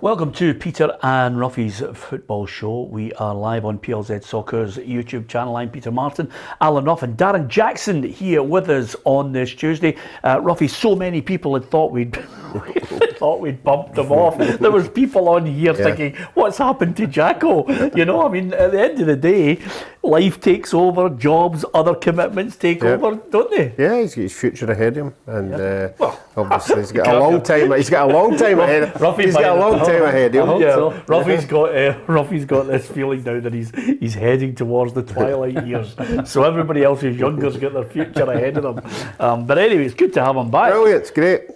Welcome to Peter and Ruffy's Football Show. We are live on PLZ Soccer's YouTube channel. I'm Peter Martin, Alan Ruff and Darren Jackson here with us on this Tuesday. Ruffy, so many people had thought we'd bumped him off. There was people on here thinking, what's happened to Jacko? You know, I mean, at the end of the day, life takes over, jobs, other commitments take over, don't they? Yeah, he's got his future ahead of him, and obviously he's got a long time. He's got a long time ahead of him. He's got a long time ahead of him. Yeah, Ruffy's got this feeling now that he's heading towards the twilight years. So everybody else who's younger's got their future ahead of them. But anyway, it's good to have him back. Brilliant, it's great.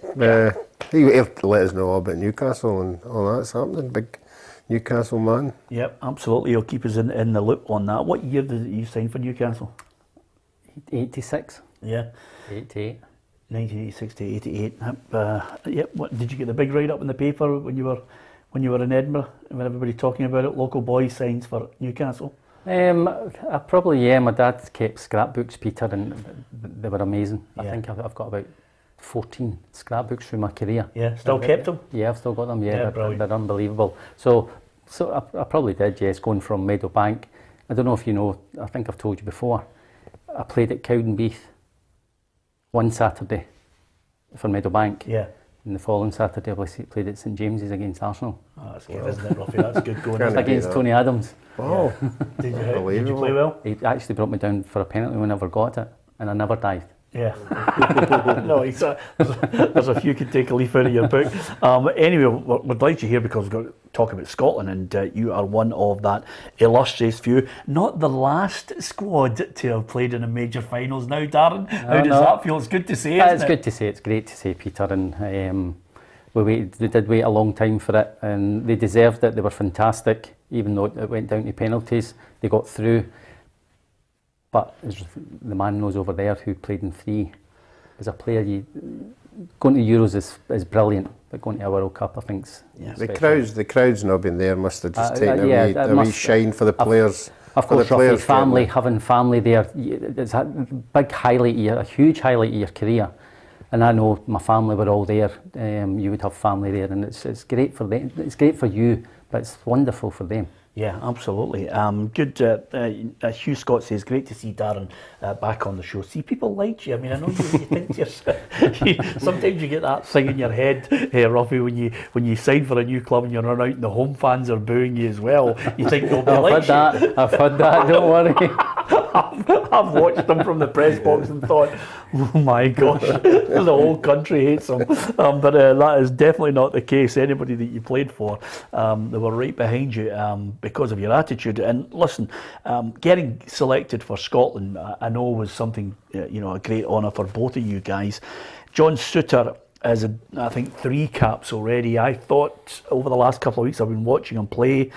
He'll let us know all about Newcastle and all that's happening. Big Newcastle man. Yep, absolutely. He'll keep us in the loop on that. What year did you sign for Newcastle? 86. Yeah. 88. 1986 to 88. Yep. What did you get the big write up in the paper when you were in Edinburgh? When everybody talking about it, local boy signs for Newcastle. I probably my dad kept scrapbooks, Peter, and they were amazing. I think I've got about 14 scrapbooks through my career. Yeah, still kept them? Yeah, I've still got them. Yeah, they're unbelievable. So I probably did. Yes, going from Meadowbank. I don't know if you know. I think I've told you before. I played at Cowdenbeath one Saturday for Meadowbank. Yeah. And the following Saturday, I played at St James's against Arsenal. Oh, that's good, isn't it, Ruffy? That's good going. Against Tony Adams. Wow. Did you play well? He actually brought me down for a penalty when I never got it, and I never dived. Yeah. No, there's a few could take a leaf out of your book. Anyway, we're glad you're here because we're going to talk about Scotland, and you are one of that illustrious few. Not the last squad to have played in a major finals now, Darren. How does that feel? It's good to see, isn't it? It's good to see. It's great to see, Peter. And we did wait a long time for it, and they deserved it. They were fantastic, even though it went down to penalties. They got through. But as the man knows over there who played in 3, as a player, going to Euros is brilliant, but going to a World Cup, I think, the crowds not been there must have just taken a wee shine for the players. Of course, having family there, it's a big highlight year, a huge highlight of your career. And I know my family were all there. You would have family there, and it's great for them. It's great for you, but it's wonderful for them. Yeah, absolutely. Good. Hugh Scott says, great to see Darren back on the show. See, people like you. I mean, I know you think to yourself, sometimes you get that thing in your head, Ruffy, when you sign for a new club and you run out and the home fans are booing you as well. You think nobody likes you. I've heard that, don't worry. I've watched them from the press box and thought, oh my gosh, the whole country hates them. But that is definitely not the case. Anybody that you played for, they were right behind you because of your attitude. And listen, getting selected for Scotland, I know was something, a great honour for both of you guys. John Souttar has, I think, 3 caps already. I thought over the last couple of weeks I've been watching him play.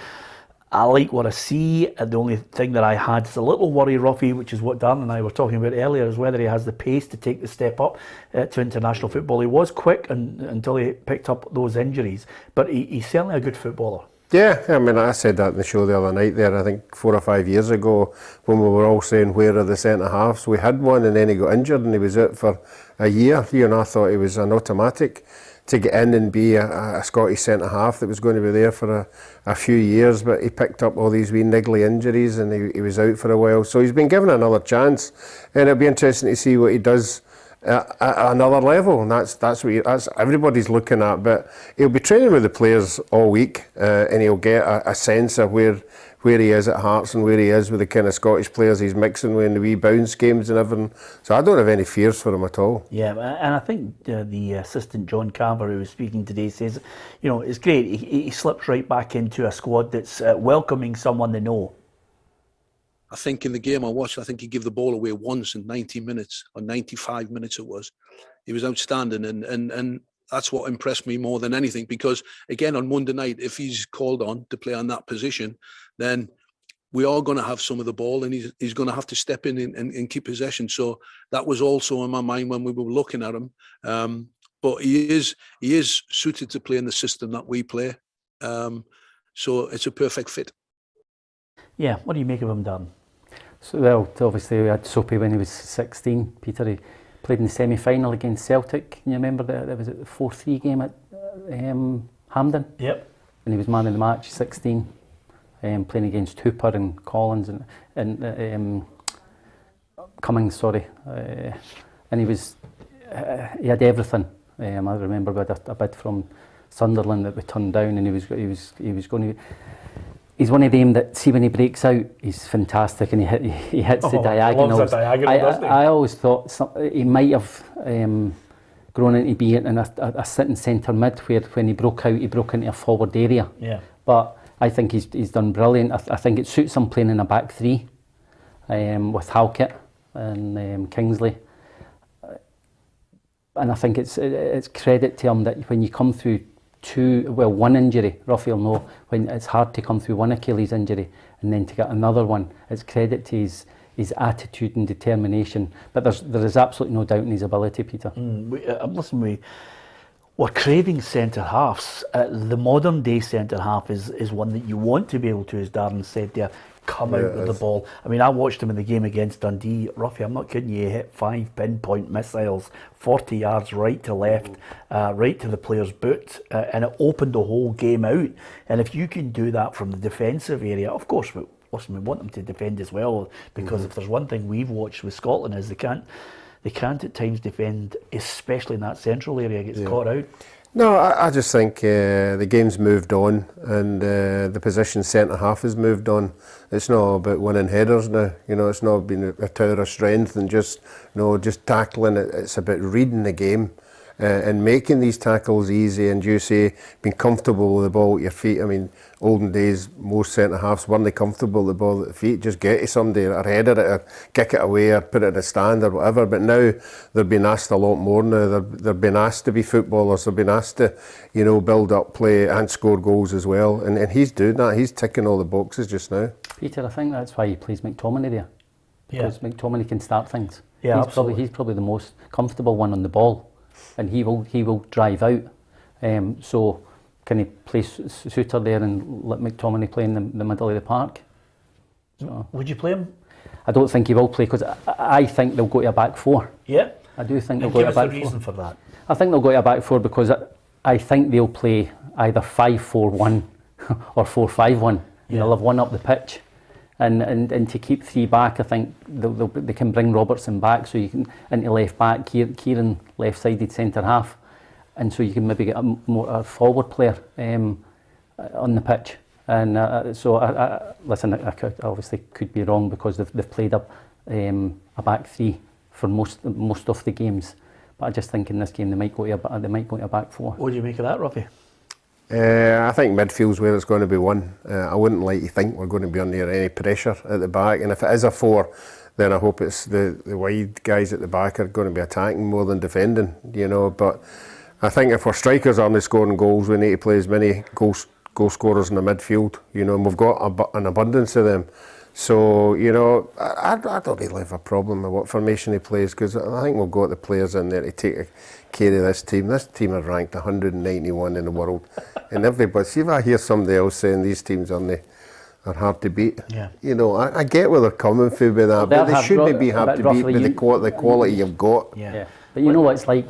I like what I see. The only thing that I had is a little worry, Ruffy, which is what Dan and I were talking about earlier, is whether he has the pace to take the step up to international football. He was quick until he picked up those injuries, but he's certainly a good footballer. Yeah, I mean, I said that in the show the other night there, I think 4 or 5 years ago, when we were all saying, where are the centre-halves? We had one and then he got injured and he was out for a year. And I thought he was an automatic to get in and be a Scottish centre-half that was going to be there for a few years, but he picked up all these wee niggly injuries and he was out for a while. So he's been given another chance, and it'll be interesting to see what he does at another level, and that's everybody's looking at. But he'll be training with the players all week, and he'll get a sense of where he is at Hearts and where he is with the kind of Scottish players he's mixing with in the wee bounce games and everything. So I don't have any fears for him at all. Yeah, and I think the assistant John Carver, who was speaking today, says, it's great. He slips right back into a squad that's welcoming someone they know. I think in the game I watched, I think he gave the ball away once in 90 minutes, or 95 minutes it was. He was outstanding, and that's what impressed me more than anything, because, again, on Monday night, if he's called on to play on that position, then we are going to have some of the ball, and he's going to have to step in and keep possession. So that was also in my mind when we were looking at him. But he is suited to play in the system that we play. So it's a perfect fit. Yeah, what do you make of him, Dan? So, well, obviously we had Soapy when he was 16. Peter, he played in the semi-final against Celtic. Can you remember that? There was a 4-3 game at Hampden. Yep. and he was man of the match, 16, playing against Hooper and Collins and Cummings, sorry, and he had everything. I remember we had a bid from Sunderland that we turned down, and he was going to. He's one of them that, see, when he breaks out, he's fantastic, and he hits the diagonals. Loves the diagonal, doesn't he? I always thought he might have grown into being in a sitting centre mid, where when he broke out, he broke into a forward area. Yeah. But I think he's done brilliant. I think it suits him playing in a back three with Halkett and Kingsley. And I think it's credit to him that when you come through one injury, Ruffy will know, when it's hard to come through one Achilles injury and then to get another one, it's credit to his attitude and determination. But there is absolutely no doubt in his ability, Peter. Listen, we're craving centre halves. The modern day centre half is one that you want to be able to, as Darren said there, come out with the ball. I mean, I watched him in the game against Dundee. Ruffy, I'm not kidding you, he hit 5 pinpoint missiles, 40 yards right to left, right to the player's boot, and it opened the whole game out. And if you can do that from the defensive area, of course, we want them to defend as well, because if there's one thing we've watched with Scotland is they can't at times defend, especially in that central area, gets caught out. No, I just think the game's moved on, and the position centre half has moved on. It's not about winning headers now. It's not been a tower of strength and just tackling it. It's about reading the game and making these tackles easy. And you say being comfortable with the ball at your feet. I mean, olden days, most centre halves weren't comfortable with the ball at the feet. Just get to somebody or header it or kick it away or put it in a stand or whatever. But now they're being asked a lot more now. They're being asked to be footballers. They're being asked to, build up play and score goals as well. And he's doing that. He's ticking all the boxes just now. Peter, I think that's why he plays McTominay there. Because McTominay can start things. Yeah, he's probably the most comfortable one on the ball, and he will drive out. So can he place Suter there and let McTominay play in the middle of the park? So, would you play him? I don't think he will play, because I think they'll go to a back four. Yeah. I do think they'll And go to a give us back the four. reason for that. I think they'll go to a back four because I think they'll play either 5-4-1 or 4-5-1. They'll have one up the pitch. And to keep 3 back, I think they can bring Robertson back, so you can into left back, Kieran left-sided centre half, and so you can maybe get a forward player on the pitch. And listen, I obviously could be wrong, because they've played up a back three for most of the games, but I just think in this game they might go to a back four. What do you make of that, Ruffy? I think midfield's where it's going to be won. I wouldn't like to think we're going to be under any pressure at the back, and if it is a 4, then I hope it's the wide guys at the back are going to be attacking more than defending, but I think if our strikers aren't scoring goals, we need to play as many goal scorers in the midfield, and we've got an abundance of them. So, I don't really have a problem with what formation he plays, because I think we've got the players in there to take care of this team. This team are ranked 191 in the world. And everybody, see if I hear somebody else saying these teams are hard to beat. Yeah. I get where they're coming from with that, but they shouldn't be hard to beat with the quality you've got. Yeah. But you know what it's like,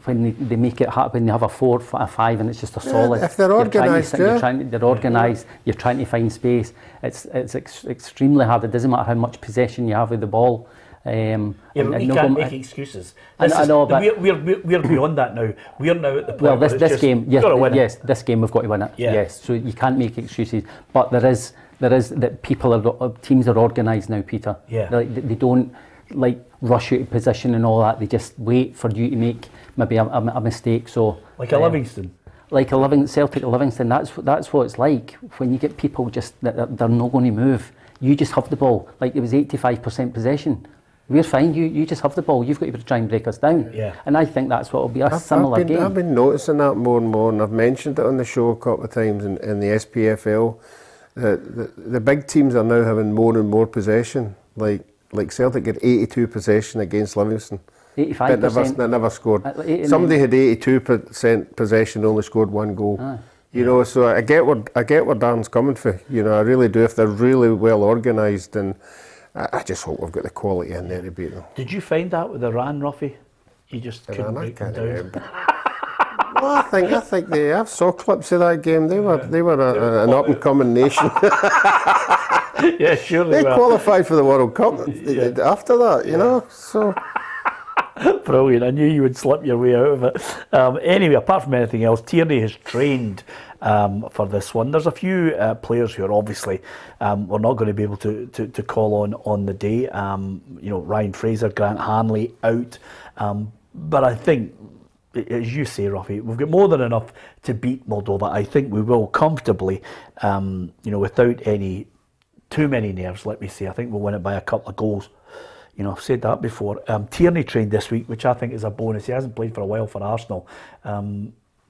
when they make it hard, when they have a 4, a 5, and it's just a solid. If they're organised, they're organised. You're trying to find space. It's extremely hard. It doesn't matter how much possession you have with the ball. But we can't make excuses. I know, but we're beyond that now. We're now at the point. Well, this game, this game we've got to win it. Yeah. Yes, so you can't make excuses. But there is that teams are organised now, Peter. Yeah. They don't rush out of position and all that. They just wait for you to make maybe a mistake. So like a Livingston. Like Celtic at Livingston, that's what it's like when you get people just that they're not going to move. You just have the ball. Like it was 85% possession. We're fine. You just have the ball. You've got to try and break us down. Yeah. And I think that's what will be a similar game. I've been noticing that more and more, and I've mentioned it on the show a couple of times in the SPFL. The big teams are now having more and more possession. Like Celtic had 82 possession against Livingston. 85%. That never scored. Somebody had 82% possession, only scored 1 goal. So I get where Darren's coming from. I really do. If they're really well organised, and I just hope we've got the quality in there to beat them. Did you find that with Iran, Ruffy? You just couldn't break them down. No, I think I saw clips of that game. They were an up and coming nation. Yeah, surely. They qualified for the World Cup after that, you know. So brilliant. I knew you would slip your way out of it. Anyway, apart from anything else, Tierney has trained for this one. There's a few players who are obviously we're not going to be able to call on the day. You know, Ryan Fraser, Grant Hanley out. But I think, as you say, Ruffy, we've got more than enough to beat Moldova. I think we will comfortably, you know, without any too many nerves, let me say. I think we'll win it by a couple of goals. You know, I've said that before. Tierney trained this week, which I think is a bonus. He hasn't played for a while for Arsenal.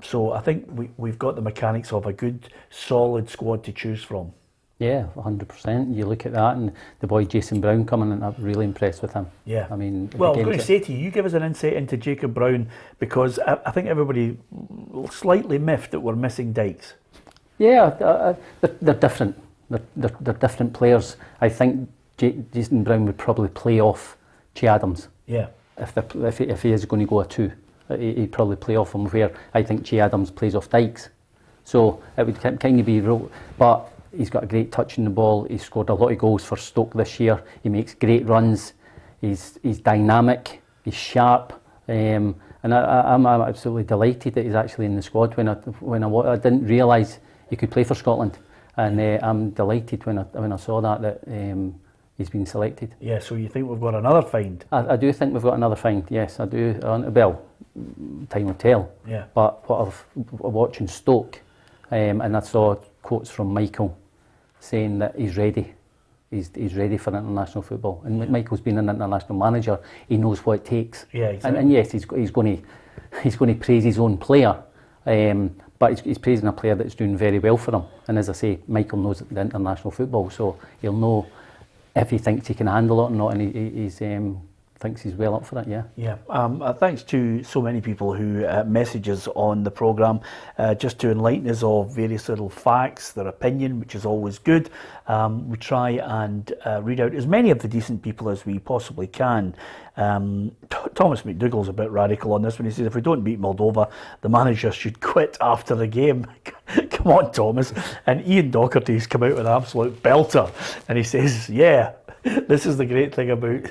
So I think we've got the mechanics of a good, solid squad to choose from. Yeah, 100%. You look at that, and the boy Jason Brown coming in, I'm really impressed with him. Yeah. I mean, well, I was going to say to you, give us an insight into Jacob Brown, because I think everybody slightly miffed that we're missing Dykes. Yeah, they're different. They're different players. I think Jason Brown would probably play off Che Adams. Yeah. If he is going to go a two, he'd probably play off him, where I think Che Adams plays off Dykes. So it would kind of be, but he's got a great touch in the ball. He's scored a lot of goals for Stoke this year. He makes great runs. He's dynamic. He's sharp. And I'm absolutely delighted that he's actually in the squad. When I didn't realise he could play for Scotland, and I'm delighted when I saw that he's been selected. Yeah. So you think we've got another find? I do think we've got another find. Yes, I do. Well, time will tell. Yeah. But what I've watching Stoke, and I saw quotes from Michael saying that he's ready. He's ready for international football. And Michael's been an international manager. He knows what it takes. Yeah, exactly. And yes, he's going to praise his own player. But he's praising a player that's doing very well for him. And as I say, Michael knows the international football, so he'll know if he thinks he can handle it or not, and he thinks he's well up for it. Yeah. Yeah. Thanks to so many people who message us on the programme just to enlighten us of various little facts, their opinion, which is always good. We try and read out as many of the decent people as we possibly can. Thomas McDougall's a bit radical on this when he says if we don't beat Moldova, the manager should quit after the game. Come on, Thomas. And Ian Docherty's come out with an absolute belter, and he says, yeah, this is the great thing about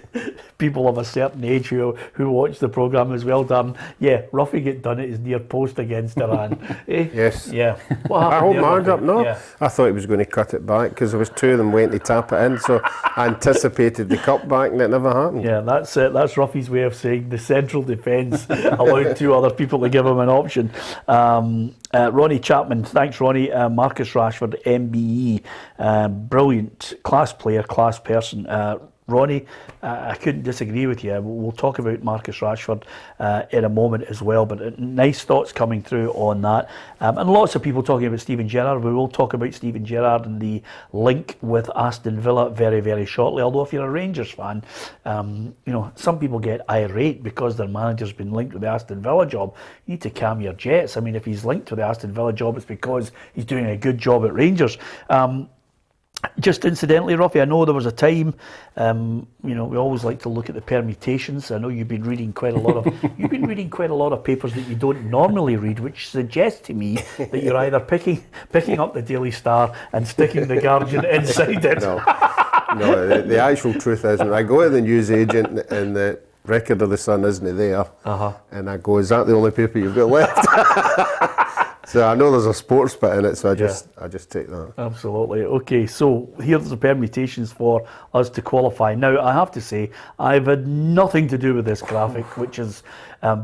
people of a certain age who watch the programme as well, Darren. Yeah, Ruffy get done at his near post against Iran. Yes. Yeah. I hope manned up. No, yeah. I thought he was going to cut it back because there was two of them waiting to tap it in, so I anticipated the cut back and it never happened. Yeah, that's Ruffy's way of saying the central defence allowed two other people to give him an option. Ronnie Chapman, thanks Ronnie. Marcus Rashford, MBE, brilliant, class player, class person. Ronnie, I couldn't disagree with you. We'll talk about Marcus Rashford in a moment as well, but nice thoughts coming through on that. And lots of people talking about Steven Gerrard. We will talk about Steven Gerrard and the link with Aston Villa very, very shortly. Although if you're a Rangers fan, you know, some people get irate because their manager's been linked with the Aston Villa job. You need to calm your jets. I mean, if he's linked to the Aston Villa job, it's because he's doing a good job at Rangers. Just incidentally, Ruffy, I know there was a time, you know, we always like to look at the permutations. I know you've been reading quite a lot of papers that you don't normally read, which suggests to me that you're either picking up the Daily Star and sticking the Guardian inside it. No, the actual truth is, when I go to the newsagent and the Record of the Sun isn't there, and I go, is that the only paper you've got left? So I know there's a sports bit in it, so I just take that. Absolutely. Okay, so here's the permutations for us to qualify. Now, I have to say, I've had nothing to do with this graphic, which is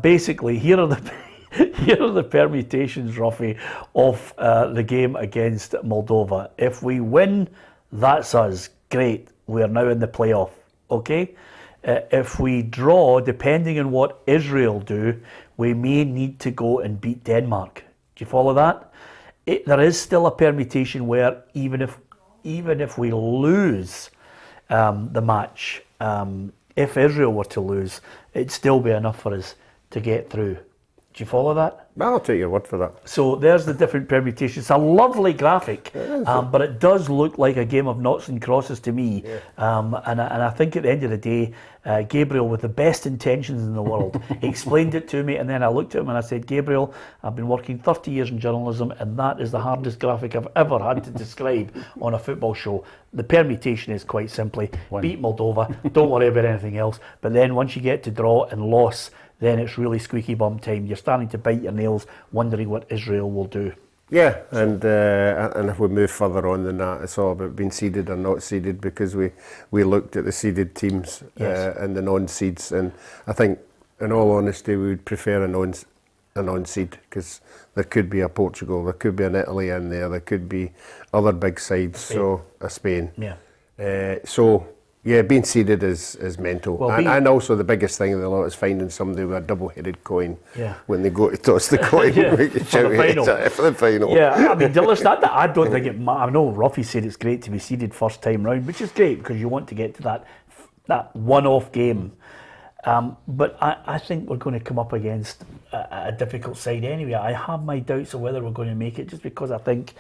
basically here are the permutations, Ruffy, of the game against Moldova. If we win, that's us. Great. We are now in the playoff. Okay? If we draw, depending on what Israel do, we may need to go and beat Denmark. Do you follow that? There is still a permutation where even if we lose the match, if Israel were to lose, it'd still be enough for us to get through. Do you follow that? I'll take your word for that. So there's the different permutations. It's a lovely graphic, but it does look like a game of noughts and crosses to me. And I think at the end of the day, Gabriel, with the best intentions in the world, explained it to me, and then I looked at him and I said, Gabriel, I've been working 30 years in journalism, and that is the hardest graphic I've ever had to describe on a football show. The permutation is quite simply, beat Moldova, don't worry about anything else, but then once you get to draw and loss, then it's really squeaky bum time. You're starting to bite your nails, wondering what Israel will do. Yeah, and if we move further on than that, it's all about being seeded or not seeded, because we looked at the seeded teams and the non-seeds, and I think, in all honesty, we would prefer a non-seed, because there could be a Portugal, there could be an Italy in there could be other big sides, so a Spain. Yeah. Yeah, being seeded is mental. Well, and also the biggest thing of the lot is finding somebody with a double-headed coin Yeah. when they go to toss the coin. Yeah, We can for shout the final. for the final. Yeah, I mean, listen, I don't think it. I know Ruffy said it's great to be seeded first time round, which is great because you want to get to that one-off game. But I think we're going to come up against a difficult side anyway. I have my doubts of whether we're going to make it, just because I think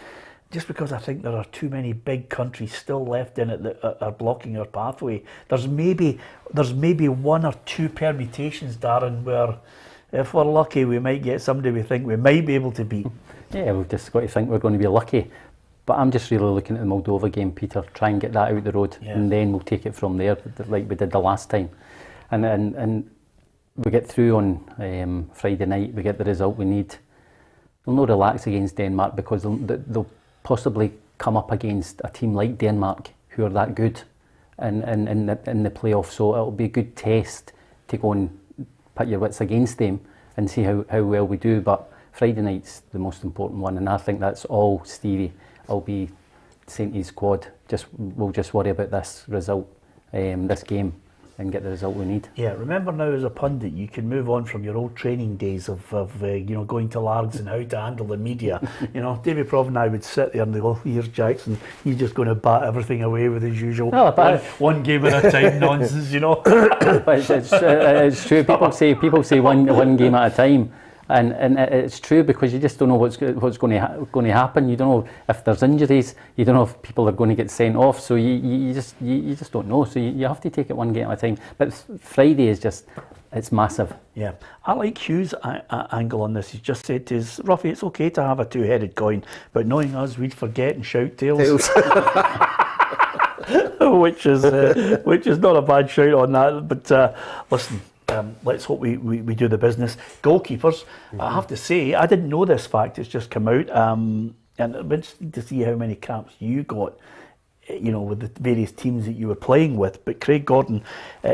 there are too many big countries still left in it that are blocking our pathway. There's maybe one or two permutations, Darren, where if we're lucky we might get somebody we think we might be able to beat. Yeah, we've just got to think we're going to be lucky. But I'm just really looking at the Moldova game, Peter. Try and get that out the road, and then we'll take it from there, like we did the last time. And we get through on Friday night. We get the result we need. We'll not relax against Denmark, because they'll possibly come up against a team like Denmark who are that good in the playoffs. So it'll be a good test to go and put your wits against them and see how well we do. But Friday night's the most important one, and I think that's all Stevie will be saying to his squad. We'll just worry about this result, this game, and get the result we need. Yeah, remember now as a pundit, you can move on from your old training days of going to largs and how to handle the media. David Prov and I would sit there and they go, here's Jackson, he's just going to bat everything away with his usual one game at a time nonsense, But it's true. People say one game at a time. And it's true, because you just don't know what's going to happen. You don't know if there's injuries. You don't know if people are going to get sent off. So you just don't know. So you have to take it one game at a time. But Friday is it's massive. Yeah, I like Hugh's angle on this. He's just said to us, Ruffy, it's okay to have a two-headed coin, but knowing us, we'd forget and shout tails. which is not a bad shout on that. But listen. Let's hope we do the business. Goalkeepers, I have to say, I didn't know this fact, it's just come out, and it'd be interesting to see how many caps you got, with the various teams that you were playing with. But Craig Gordon,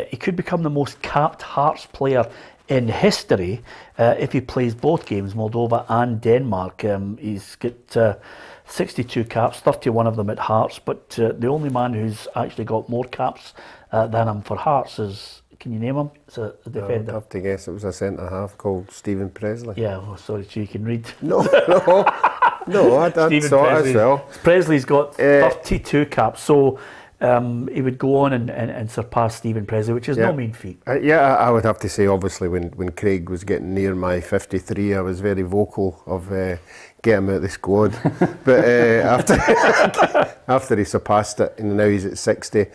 he could become the most capped Hearts player in history if he plays both games, Moldova and Denmark. He's got 62 caps, 31 of them at Hearts, but the only man who's actually got more caps than him for Hearts is, can you name him? It's a defender. I'd have to guess it was a centre-half called Stephen Presley. Yeah, so you can read. No, I saw it as well. Presley's got 32 caps, so he would go on and surpass Stephen Presley, which is no mean feat. I would have to say, obviously, when Craig was getting near my 53, I was very vocal of get him out of the squad. But after he surpassed it, and now he's at 60,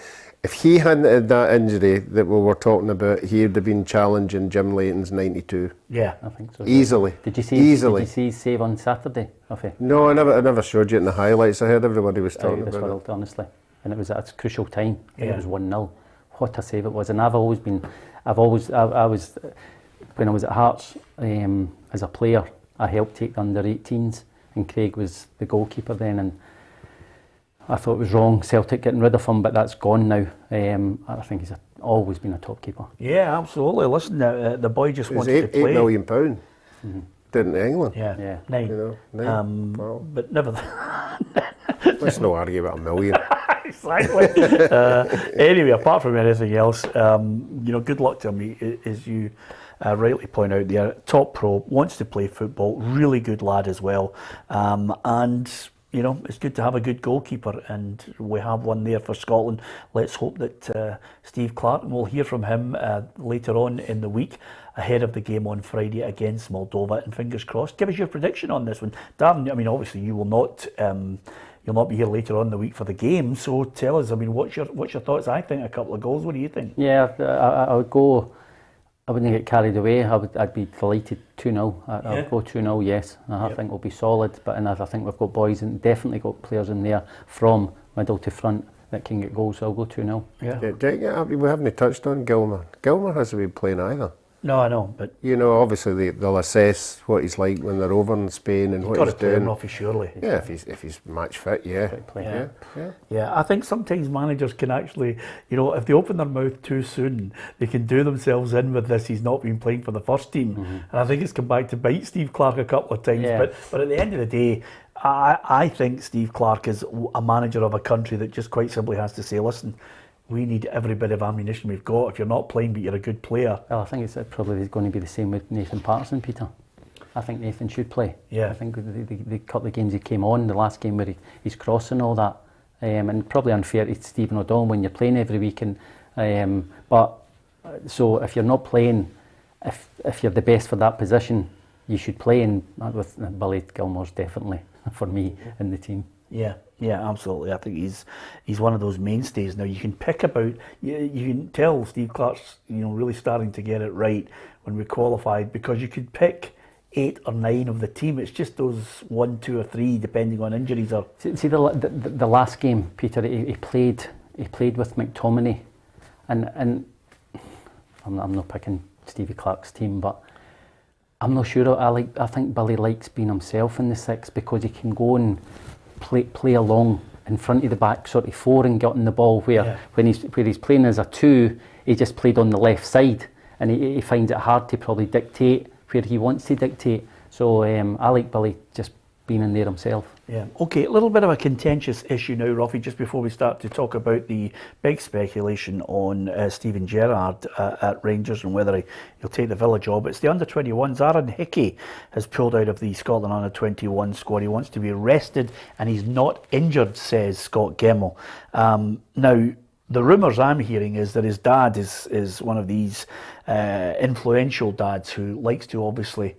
if he hadn't had that injury that we were talking about, he would have been challenging Jim Leighton's 92. Yeah, I think so. Easily. Did you see his save on Saturday? No, I never showed you in the highlights. I heard everybody was talking about it. Honestly, and it was at a crucial time. It was 1-0. What a save it was! And I was when I was at Hearts as a player, I helped take the under-18s, and Craig was the goalkeeper then, and I thought it was wrong, Celtic getting rid of him, but that's gone now. I think he's always been a top keeper. Yeah, absolutely. Listen, the boy just wants to play. £8 million, didn't England? Yeah. 9. Wow. But never. Let's not argue about $1 million. Exactly. Anyway, apart from anything else, good luck to him. As you rightly point out there, top pro, wants to play football, really good lad as well, and it's good to have a good goalkeeper, and we have one there for Scotland. Let's hope that Steve Clark, and we'll hear from him later on in the week. ahead of the game on Friday against Moldova, and fingers crossed. Give us your prediction on this one, Darren. I mean, obviously you will not. You'll not be here later on in the week for the game, so tell us. I mean, what's your thoughts? I think a couple of goals. What do you think? Yeah, I would go. I wouldn't get carried away. I'd be delighted 2-0. I'll go 2-0. Yes, I think we'll be solid. But I think we've got boys and definitely got players in there from middle to front that can get goals. So I'll go 2-0. Yeah. We haven't touched on Gilmer. Gilmer hasn't been playing either. No, I know, but obviously they'll assess what he's like when they're over in Spain and what he's doing. Off, surely. Yeah, if he's match fit, yeah. I think sometimes managers can actually, if they open their mouth too soon, they can do themselves in with this. He's not been playing for the first team, and I think it's come back to bite Steve Clarke a couple of times. Yeah. But at the end of the day, I think Steve Clarke is a manager of a country that just quite simply has to say, listen, we need every bit of ammunition we've got. If you're not playing but you're a good player. Well, I think it's probably going to be the same with Nathan Patterson, Peter. I think Nathan should play. Yeah. I think the couple of games he came on, the last game where he's crossing all that, and probably unfair to Stephen O'Donnell when you're playing every week. So if you're not playing, if you're the best for that position, you should play. And with Billy Gilmore's definitely for me in the team. Yeah, absolutely. I think he's one of those mainstays. Now you can pick about, you can tell Steve Clarke's really starting to get it right when we qualified, because you could pick 8 or 9 of the team. It's just those 1, 2 or 3 depending on injuries. Or see the last game, Peter, he played with McTominay, and I'm not picking Stevie Clarke's team, but I'm not sure. I think Billy likes being himself in the 6 because he can go and play along in front of the back sort of 4 and get on the ball, where he's playing as a 2, he just played on the left side, and he finds it hard to probably dictate where he wants to dictate. So I like Billy just being in there himself. Yeah. Okay, a little bit of a contentious issue now, Ruffy, just before we start to talk about the big speculation on Steven Gerrard at Rangers and whether he'll take the Villa job. It's the under-21s. Aaron Hickey has pulled out of the Scotland under-21 squad. He wants to be rested and he's not injured, says Scott Gemmell. Now, the rumours I'm hearing is that his dad is one of these influential dads who likes to obviously,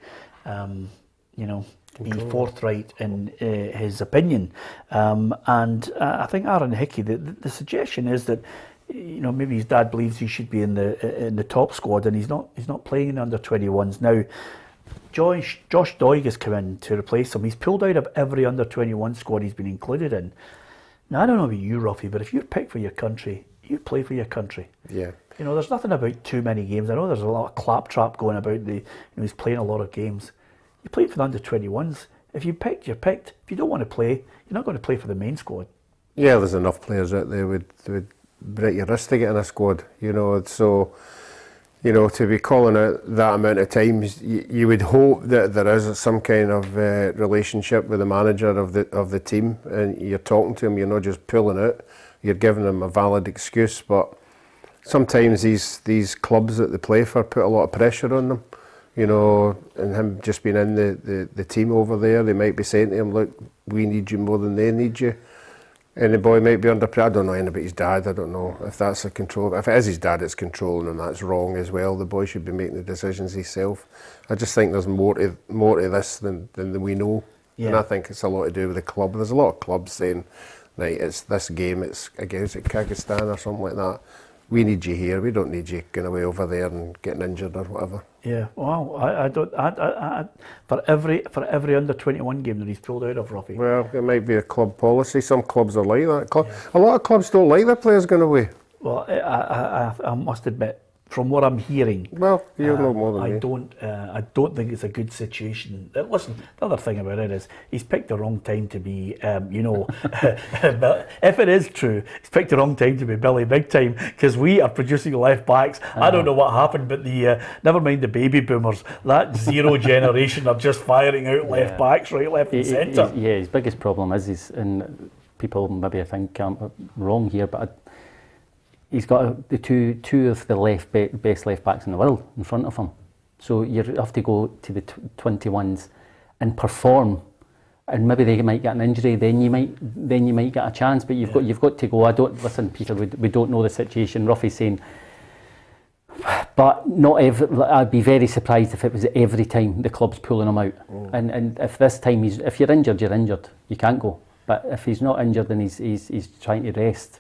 be forthright in his opinion, and I think Aaron Hickey. The suggestion is that maybe his dad believes he should be in the top squad, and he's not playing in the under-21s now. Josh Doig has come in to replace him. He's pulled out of every under-21 squad he's been included in. Now I don't know about you, Ruffy, but if you're picked for your country, you play for your country. Yeah. There's nothing about too many games. I know there's a lot of claptrap going about he's playing a lot of games. You play for the under-21s. If you picked, you're picked. If you don't want to play, you're not going to play for the main squad. Yeah, there's enough players out there would break your wrist to get in a squad. So to be calling out that amount of times, you would hope that there is some kind of relationship with the manager of the team, and you're talking to him. You're not just pulling out. You're giving them a valid excuse. But sometimes these clubs that they play for put a lot of pressure on them. And him just being in the team over there, they might be saying to him, look, we need you more than they need you. And the boy might be under pressure. I don't know anything about his dad. I don't know if that's a control. If it is his dad, it's controlling him. That's wrong as well. The boy should be making the decisions himself. I just think there's more to this than we know. Yeah. And I think it's a lot to do with the club. There's a lot of clubs saying, right, it's this game, it's against Kyrgyzstan or something like that. We need you here. We don't need you going away over there and getting injured or whatever. Yeah, well, I don't. For every under-21 game that he's pulled out of, Ruffy. Well, it might be a club policy. Some clubs are like that. A lot of clubs don't like their players going away. Well, I must admit, from what I'm hearing, well, you know more than me. I don't think it's a good situation. Listen, the other thing about it is he's picked the wrong time to be, but if it is true, he's picked the wrong time to be Billy Big Time, because we are producing left backs. I don't know what happened, but never mind the baby boomers, that zero generation are just firing out left backs, right, left and centre. His biggest problem is and people maybe think I'm wrong here, but he's got the two of the best left backs in the world in front of him. So you have to go to the 21s and perform, and maybe they might get an injury. Then you might get a chance. But you've got to go. Listen, Peter. We don't know the situation. Ruffy's saying But not every. I'd be very surprised if it was every time the club's pulling him out. And if this time if you're injured, you're injured. You can't go. But if he's not injured and he's trying to rest,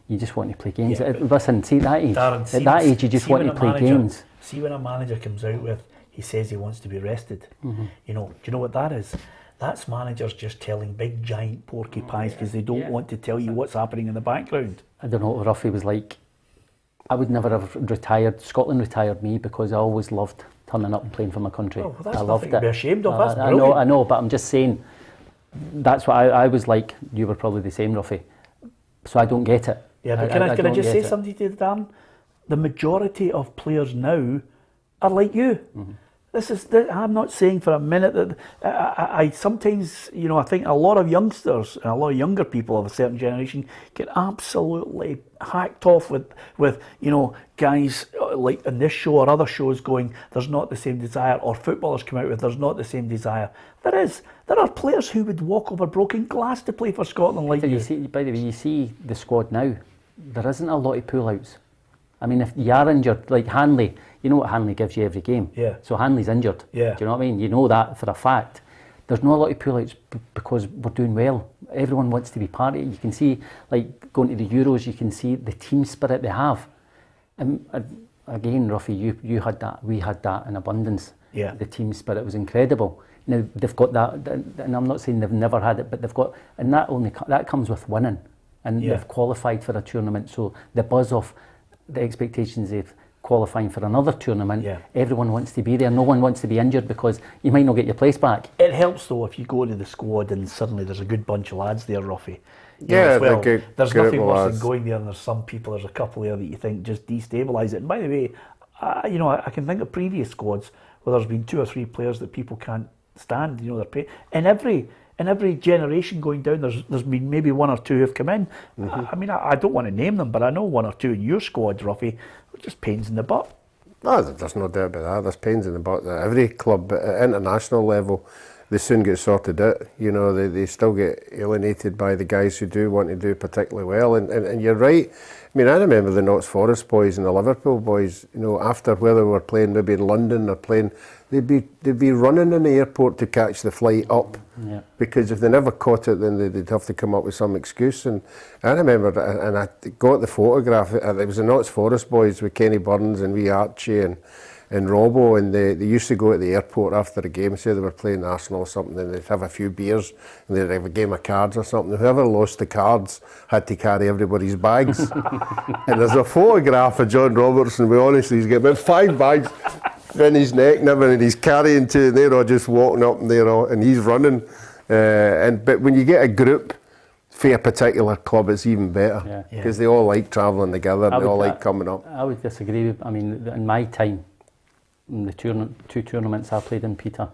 you just want to play games. Yeah, Listen, see that age. Darren, at that age, you just want to play games. See when a manager comes out with, he says he wants to be rested. You know, do you know what that is? That's managers just telling big giant porcupines because they don't want to tell you what's happening in the background. I don't know what Ruffy was like. I would never have retired. Scotland retired me because I always loved turning up and playing for my country. Oh, well, that's I loved nothing to be ashamed of. That's I brilliant. I know, but I'm just saying, that's what I was like. You were probably the same, Ruffy. So I don't get it. Yeah, but can I just say something to you, Dan? The majority of players now are like you. I'm not saying for a minute that I sometimes, you know, I think a lot of youngsters and a lot of younger people of a certain generation get absolutely hacked off with you know, guys like in this show or other shows going, there's not the same desire, or footballers come out with, there's not the same desire. There are players who would walk over broken glass to play for Scotland like you. By the way, you see the squad now, there isn't a lot of pull-outs. I mean, if you are injured, like Hanley, you know what Hanley gives you every game. Yeah. So Hanley's injured. Yeah. Do you know what I mean? You know that for a fact. There's not a lot of pull-outs because we're doing well. Everyone wants to be part of it. You can see, like, going to the Euros, you can see the team spirit they have. And again, Ruffy, you had that, we had that in abundance. Yeah. The team spirit was incredible. Now, they've got that, and I'm not saying they've never had it, but they've got, and that comes with winning. And they've qualified for a tournament, so the buzz of the expectations of qualifying for another tournament, everyone wants to be there. No one wants to be injured because you might not get your place back. It helps though if you go to the squad and suddenly there's a good bunch of lads there, Ruffy. Yeah, well, there's nothing worse lads. than going there and there's some people, there's a couple there that you think just destabilise it. And by the way, you know, I can think of previous squads where there's been 2 or 3 players that people can't stand. You know, they're paying. In every generation going down, there's been maybe 1 or 2 who've come in. I mean, I don't want to name them, but I know 1 or 2 in your squad, Ruffy, just pains in the butt. No, there's no doubt about that. There's pains in the butt at every club, but at international level, they soon get sorted out. You know, they still get alienated by the guys who do want to do particularly well. And you're right. I mean, I remember the Notts Forest boys and the Liverpool boys, you know, after where they were playing, maybe in London or playing, they'd be running in the airport to catch the flight up. Yeah. Because if they never caught it, then they'd have to come up with some excuse. And I remember, and I got the photograph, it was the Notts Forest boys with Kenny Burns and wee Archie and Robbo, and they used to go to the airport after a game, say they were playing Arsenal or something, and they'd have a few beers and they'd have a game of cards or something. Whoever lost the cards had to carry everybody's bags. And there's a photograph of John Robertson, we honestly, he's got about 5 bags in his neck and everything, and he's carrying 2, and they're all just walking up and they're all, and he's running. But when you get a group for a particular club, it's even better because they all like travelling together and they all like coming up. I would disagree with, I mean, in my time, in the 2 tournaments I played in, Peter,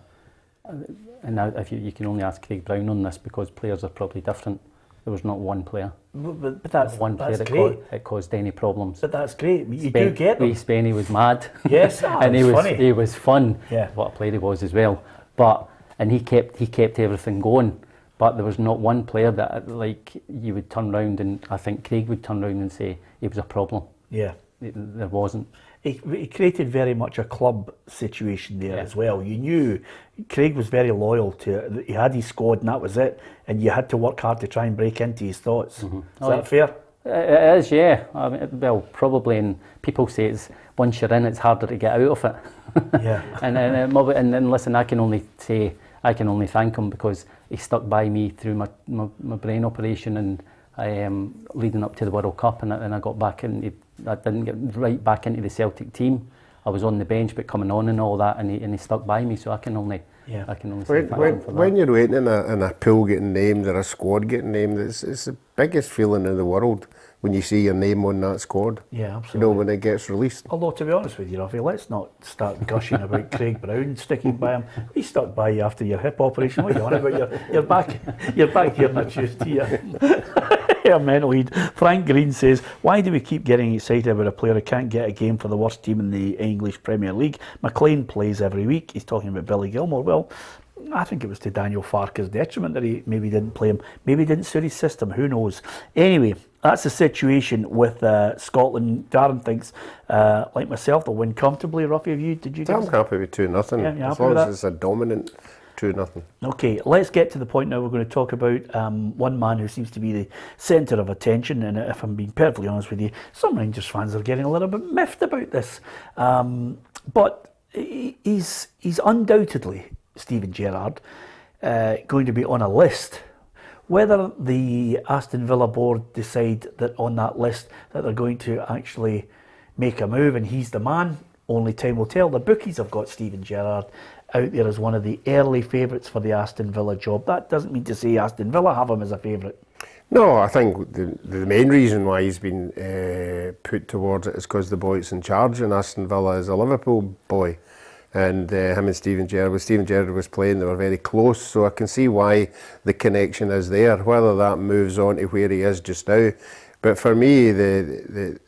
and now if you can only ask Craig Brown on this because players are probably different. There was not one player. But that's one player great. that caused any problems. But that's great. You do get them. Spenny was mad. Yes, and funny. He was fun. Yeah. What a player he was as well. And he kept everything going. But there was not one player that like you would turn round, and I think Craig would turn round and say he was a problem. Yeah. There wasn't. He created very much a club situation there as well. You knew Craig was very loyal to it. He had his squad and that was it. And you had to work hard to try and break into his thoughts. Is that fair? It is, yeah. I mean, well, probably, and people say it's once you're in, it's harder to get out of it. Yeah. and listen, I can only thank him because he stuck by me through my brain operation and leading up to the World Cup, and I got back in. I didn't get right back into the Celtic team. I was on the bench, but coming on and all that, and he stuck by me. So I can only say thank him for that. When you're waiting in a pool getting named or a squad getting named, it's the biggest feeling in the world when you see your name on that squad. Yeah, absolutely. You know, when it gets released. Although, to be honest with you, Ruffy, let's not start gushing about Craig Brown sticking by him. He stuck by you after your hip operation. What are you on about? You're back here on a Tuesday. Yeah, mental heat. Frank Green says, why do we keep getting excited about a player who can't get a game for the worst team in the English Premier League? McLean plays every week. He's talking about Billy Gilmore. Well, I think it was to Daniel Farke's detriment that he maybe didn't play him. Maybe he didn't suit his system. Who knows? Anyway, that's the situation with Scotland. Darren thinks, like myself, they'll win comfortably. Ruffy, did you? I'm happy with 2-0. Yeah, you as happy long with as that? it's a dominant 2-0. Okay, let's get to the point now. We're going to talk about one man who seems to be the centre of attention, and if I'm being perfectly honest with you, some Rangers fans are getting a little bit miffed about this. But he's undoubtedly, Steven Gerrard, going to be on a list. Whether the Aston Villa board decide that on that list that they're going to actually make a move and he's the man, only time will tell. The bookies have got Steven Gerrard out there as one of the early favourites for the Aston Villa job. That doesn't mean to say Aston Villa have him as a favourite. No, I think the main reason why he's been put towards it is because the boy that's in charge in Aston Villa is a Liverpool boy. And him and Steven Gerrard, when Steven Gerrard was playing, they were very close, so I can see why the connection is there, whether that moves on to where he is just now. But for me, the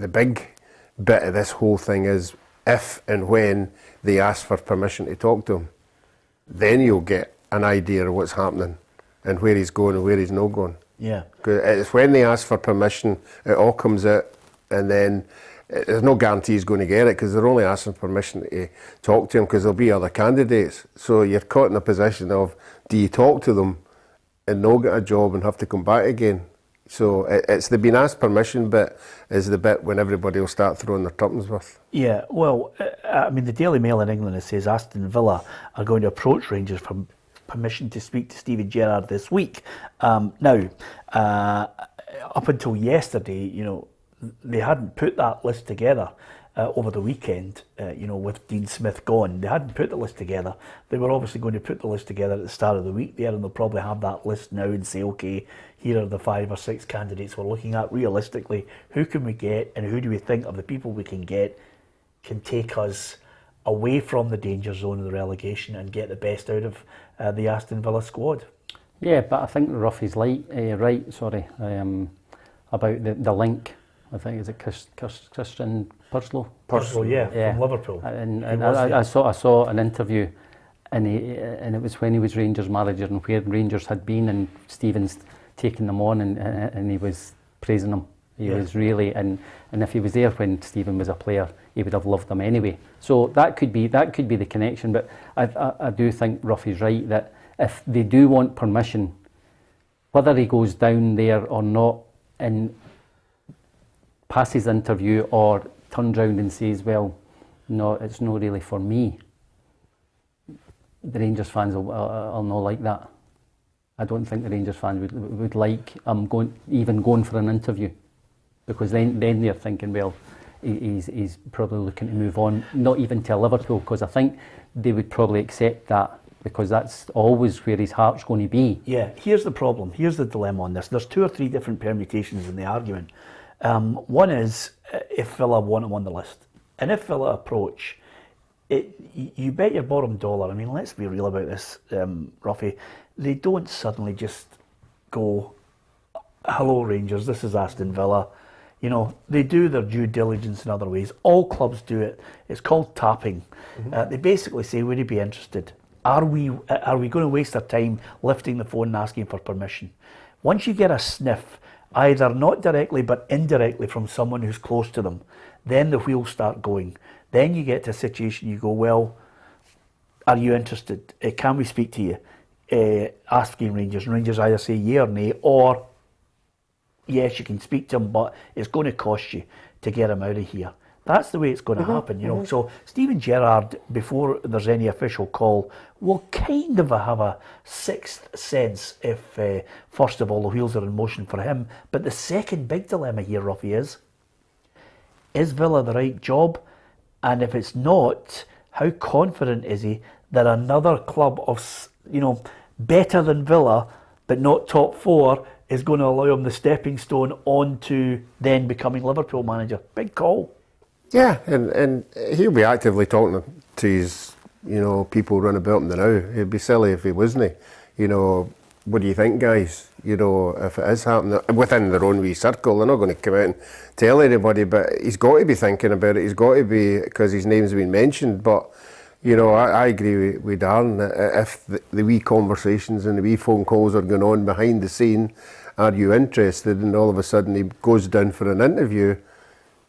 big bit of this whole thing is if and when they ask for permission to talk to him, then you'll get an idea of what's happening and where he's going and where he's not going. Yeah. 'Cause it's when they ask for permission, it all comes out, and then there's no guarantee he's going to get it because they're only asking permission to talk to him because there'll be other candidates. So you're caught in a position of, do you talk to them and not get a job and have to come back again? So it's the being asked permission bit is the bit when everybody will start throwing their tuppence worth. Yeah, well, I mean, the Daily Mail in England, it says Aston Villa are going to approach Rangers for permission to speak to Steven Gerrard this week. Now, up until yesterday, you know, they hadn't put that list together over the weekend, you know, with Dean Smith gone. They hadn't put the list together. They were obviously going to put the list together at the start of the week there, and they'll probably have that list now and say, okay, here are the 5 or 6 candidates we're looking at. Realistically, who can we get and who do we think of the people we can get can take us away from the danger zone of the relegation and get the best out of the Aston Villa squad? Yeah, but I think Ruffy's right, about the link. I think is it Christian Purslow? Purslow, yeah, from Liverpool. And I saw an interview, and it was when he was Rangers manager and where Rangers had been, and Stevens taking them on, and he was praising them. He was really, and if he was there when Steven was a player, he would have loved them anyway. So that could be the connection. But I do think Ruffy's right that if they do want permission, whether he goes down there or not, and passes the interview or turns round and says, well, no, it's not really for me, the Rangers fans will not like that. I don't think the Rangers fans would like going for an interview, because then they're thinking, well, he's probably looking to move on, not even to Liverpool, because I think they would probably accept that, because that's always where his heart's going to be. Yeah, here's the problem, here's the dilemma on this. There's 2 or 3 different permutations in the argument. One is if Villa want him on the list, and if Villa approach, you bet your bottom dollar. I mean, let's be real about this, Ruffy. They don't suddenly just go, hello Rangers, this is Aston Villa. You know, they do their due diligence in other ways. All clubs do it. It's called tapping. They basically say, would you be interested? Are we going to waste our time lifting the phone and asking for permission? Once you get a sniff, either not directly but indirectly from someone who's close to them, then the wheels start going. Then you get to a situation, you go, well, are you interested? Can we speak to you? Asking Rangers. And Rangers either say yeah or nay, or yes, you can speak to him, but it's going to cost you to get him out of here. That's the way it's going to happen, you know. So Steven Gerrard, before there's any official call, will kind of have a sixth sense if, first of all, the wheels are in motion for him. But the second big dilemma here, Ruffy, is Villa the right job? And if it's not, how confident is he that another club of, you know, better than Villa, but not top 4, is going to allow him the stepping stone on to then becoming Liverpool manager? Big call. Yeah, and he'll be actively talking to his, you know, people running about him now. He'd be silly if he wasn't. You know, what do you think, guys? You know, if it is happening within their own wee circle, they're not going to come out and tell anybody, but he's got to be thinking about it. He's got to be, because his name's been mentioned. But You know, I agree with Darren. If the wee conversations and the wee phone calls are going on behind the scene, are you interested? And all of a sudden he goes down for an interview,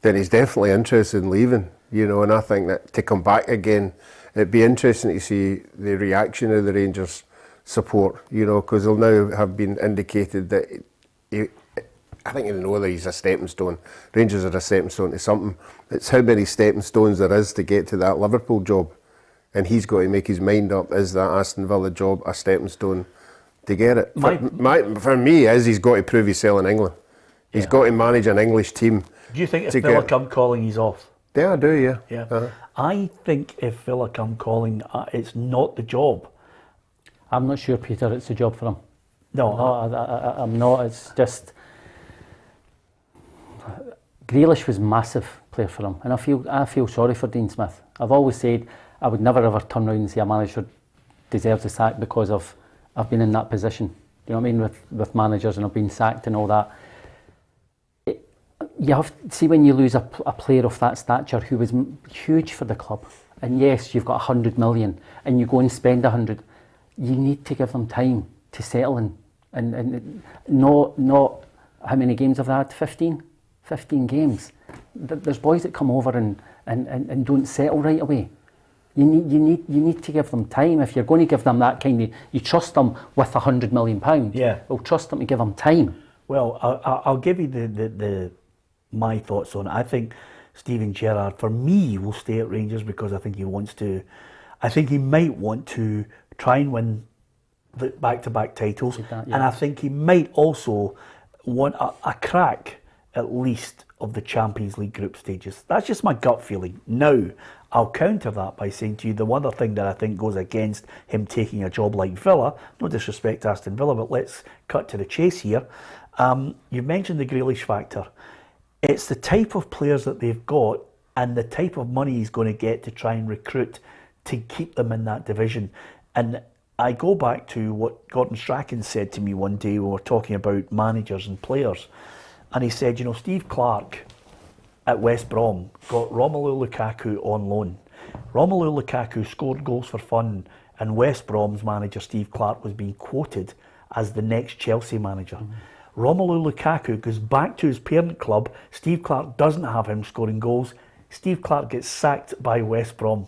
then he's definitely interested in leaving. You know, and I think that to come back again, it'd be interesting to see the reaction of the Rangers support. You know, because they'll now have been indicated that I think they know that he's a stepping stone. Rangers are a stepping stone to something. It's how many stepping stones there is to get to that Liverpool job. And he's got to make his mind up, is that Aston Villa job a stepping stone to get it? For me, he's got to prove himself in England. He's got to manage an English team. Do you think if Villa come calling, he's off? Yeah, I do, yeah. Yeah. I think if Villa come calling, it's not the job. I'm not sure, Peter, it's the job for him. No. I'm not. It's just... Grealish was a massive player for him. And I feel sorry for Dean Smith. I've always said I would never ever turn around and say a manager deserves a sack because I've been in that position. You know what I mean? With managers, and I've been sacked and all that. You have to see when you lose a player of that stature who was huge for the club, and yes, you've got 100 million and you go and spend 100, you need to give them time to settle in, and not how many games have they had? 15 games. There's boys that come over and don't settle right away. You need to give them time. If you're going to give them that kind of, you trust them with £100 million. Yeah. Well, trust them to give them time. Well, I'll give you my thoughts on it. I think Steven Gerrard, for me, will stay at Rangers because I think he wants to. I think he might want to try and win the back-to-back titles, and I think he might also want a crack at least of the Champions League group stages. That's just my gut feeling. Now, I'll counter that by saying to you the other thing that I think goes against him taking a job like Villa, no disrespect to Aston Villa, but let's cut to the chase here. You mentioned the Grealish factor. It's the type of players that they've got and the type of money he's going to get to try and recruit to keep them in that division. And I go back to what Gordon Strachan said to me one day when we were talking about managers and players. And he said, you know, Steve Clarke at West Brom got Romelu Lukaku on loan. Romelu Lukaku scored goals for fun, and West Brom's manager Steve Clarke was being quoted as the next Chelsea manager. Romelu Lukaku goes back to his parent club. Steve Clarke doesn't have him scoring goals. Steve Clarke gets sacked by West Brom.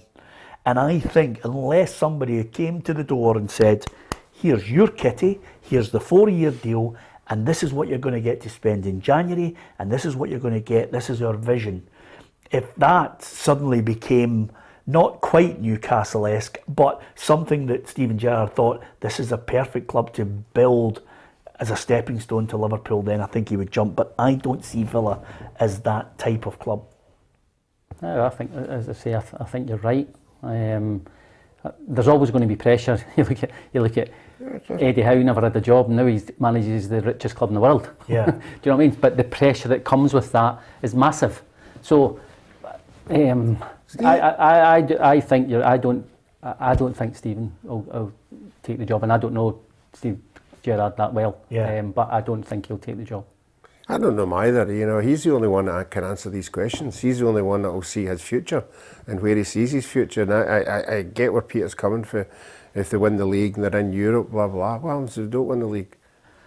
And I think unless somebody came to the door and said, here's your kitty, here's the 4-year deal, and this is what you're going to get to spend in January, and this is what you're going to get, this is our vision. If that suddenly became not quite Newcastle-esque, but something that Steven Gerrard thought, this is a perfect club to build as a stepping stone to Liverpool, then I think he would jump. But I don't see Villa as that type of club. No, I think, as I say, I think you're right. There's always going to be pressure. You look at Eddie Howe never had a job, and now he manages the richest club in the world. Yeah. Do you know what I mean? But the pressure that comes with that is massive. So, I think I don't think Steven will take the job, and I don't know Steve Gerrard that well. Yeah. But I don't think he'll take the job. I don't know him either. You know, he's the only one that can answer these questions. He's the only one that will see his future and where he sees his future. And I get where Peter's coming from. If they win the league and they're in Europe, blah, blah. What happens if they don't win the league?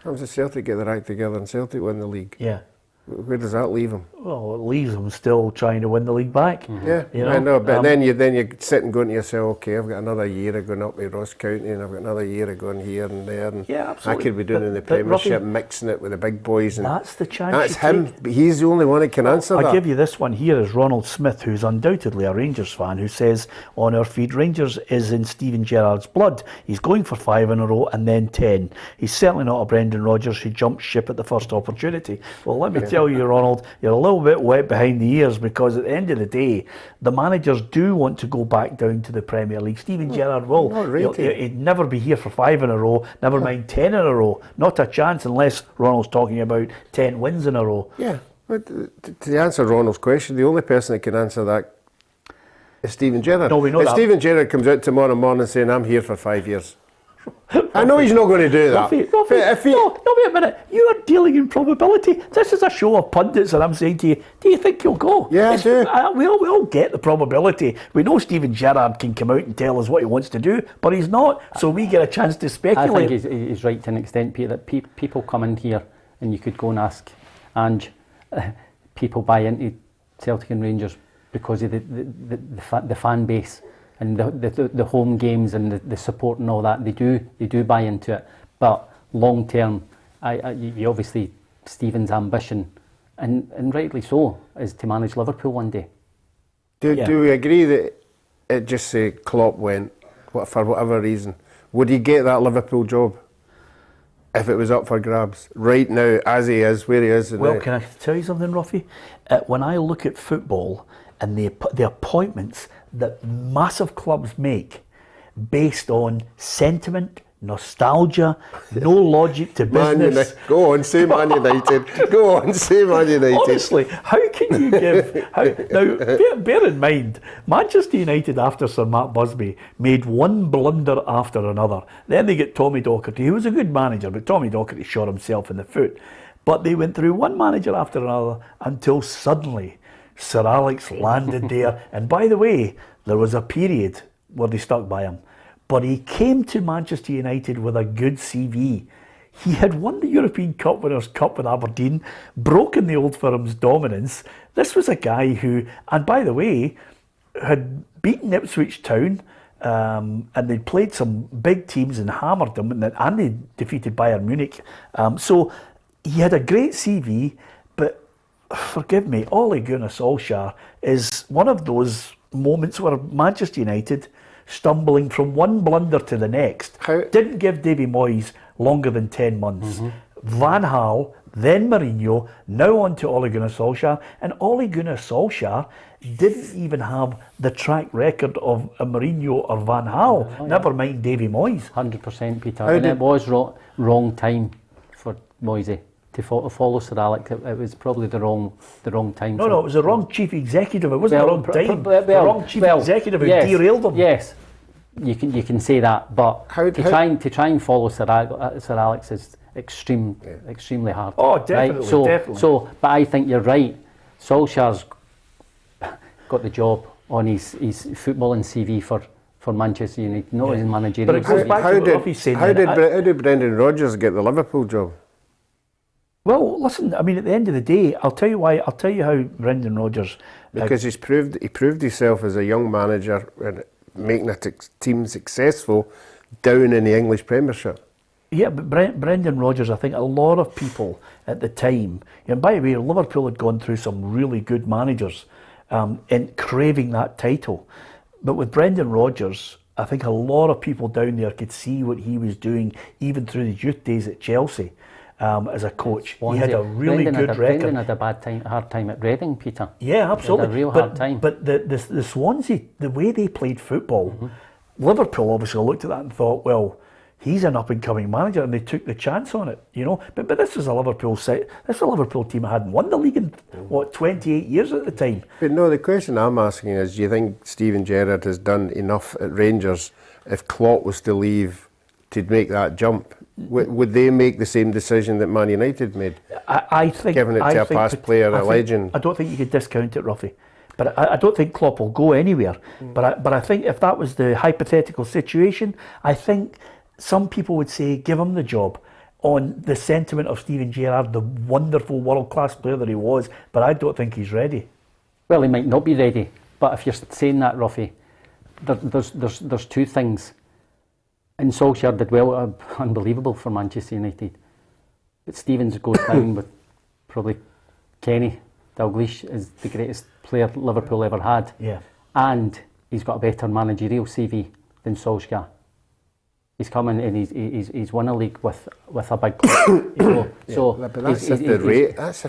What happens if Celtic get their act together and Celtic win the league? Yeah. Where does that leave him? Well, it leaves him still trying to win the league back. Mm-hmm. Yeah, you know? I know, but then you sit and going to yourself, okay, I've got another year of going up to Ross County, and I've got another year of going here and there, and yeah, absolutely. I could be doing in the Premiership, mixing it with the big boys. And that's the chance. That's him. But he's the only one that can answer that. I'll give you this one here is Ronald Smith, who's undoubtedly a Rangers fan, who says on our feed, Rangers is in Steven Gerrard's blood. He's going for 5 in a row and then 10. He's certainly not a Brendan Rodgers who jumps ship at the first opportunity. Well, let me tell you, Ronald, you're a little bit wet behind the ears, because at the end of the day, the managers do want to go back down to the Premier League. Steven Gerrard will. He'd never be here for 5 in a row, never mind 10 in a row. Not a chance unless Ronald's talking about 10 wins in a row. Yeah, but to answer Ronald's question, the only person that can answer that is Steven Gerrard. No, we know if that. Steven Gerrard comes out tomorrow morning saying, I'm here for 5 years, I know he's not going to do that. Ruffy, If he- no, wait a minute. You are dealing in probability. This is a show of pundits, and I'm saying to you, do you think he'll go? Yeah, I do. We all get the probability. We know Steven Gerrard can come out and tell us what he wants to do, but he's not. So we get a chance to I speculate. think he's right to an extent, Peter, that people come in here and you could go and ask Ange, people buy into Celtic and Rangers because of the fan base and the home games and the support and all that. They do buy into it. But long term, you obviously, Stephen's ambition, and rightly so, is to manage Liverpool one day. Do we agree that it just say Klopp went for whatever reason? Would he get that Liverpool job if it was up for grabs right now, as he is, where he is? Well, can I tell you something, Ruffy? When I look at football and the appointments that massive clubs make based on sentiment, nostalgia, no logic to business. Go on, say Man United. Go on, say Man United. Honestly, how can you give... now, bear in mind, Manchester United, after Sir Matt Busby, made one blunder after another. Then they get Tommy Docherty, who was a good manager, but Tommy Docherty shot himself in the foot. But they went through one manager after another until suddenly Sir Alex landed there. And by the way, there was a period where they stuck by him. But he came to Manchester United with a good CV. He had won the European Cup Winners' Cup with Aberdeen, broken the old firm's dominance. This was a guy who, and by the way, had beaten Ipswich Town, and they'd played some big teams and hammered them, and they defeated Bayern Munich. So he had a great CV, but forgive me, Ole Gunnar Solskjaer is one of those moments where Manchester United, stumbling from one blunder to the next, didn't give Davy Moyes longer than 10 months. Van Gaal, then Mourinho, now on to Ole Gunnar Solskjaer, and Ole Gunnar Solskjaer didn't even have the track record of a Mourinho or Van Gaal, never mind Davy Moyes. 100%, Peter. It was wrong time for Moyes to follow Sir Alex. It was probably the wrong time. No, it was the wrong chief executive. It wasn't the wrong time. The wrong chief executive who derailed them. Yes, you can say that, but to try and follow Sir Alex is extremely hard. Oh, definitely, right? definitely. So, but I think you're right. Solskjaer's got the job on his footballing CV for Manchester United, not his managerial. But it goes back to what Ruffy's saying. How did Brendan Rodgers get the Liverpool job? Well, listen, I mean, at the end of the day, I'll tell you why. I'll tell you how Brendan Rodgers... Because he proved himself as a young manager and making a team successful down in the English Premiership. Yeah, but Brendan Rodgers, I think a lot of people at the time, and by the way, Liverpool had gone through some really good managers in craving that title. But with Brendan Rodgers, I think a lot of people down there could see what he was doing, even through the youth days at Chelsea. As a coach, Swansea. He had a really good record. Brendan had a hard time at Reading, Peter. Yeah, absolutely. He had a real hard time. But the Swansea, the way they played football, Liverpool obviously looked at that and thought, well, he's an up-and-coming manager, and they took the chance on it, you know. But this was a Liverpool team that hadn't won the league in 28 years at the time. But no, the question I'm asking is, do you think Steven Gerrard has done enough at Rangers if Klopp was to leave to make that jump? Would they make the same decision that Man United made? I think... Giving it to a past player, a legend. I don't think you could discount it, Ruffy. But I don't think Klopp will go anywhere. But I think if that was the hypothetical situation, I think some people would say give him the job on the sentiment of Steven Gerrard, the wonderful world-class player that he was. But I don't think he's ready. Well, he might not be ready. But if you're saying that, Ruffy, there's two things. And Solskjaer did well, unbelievable for Manchester United. But Stevens goes down with probably Kenny Dalglish is the greatest player Liverpool ever had. Yeah. And he's got a better managerial CV than Solskjaer. He's coming and he's won a league with a big club. You know? So but that's if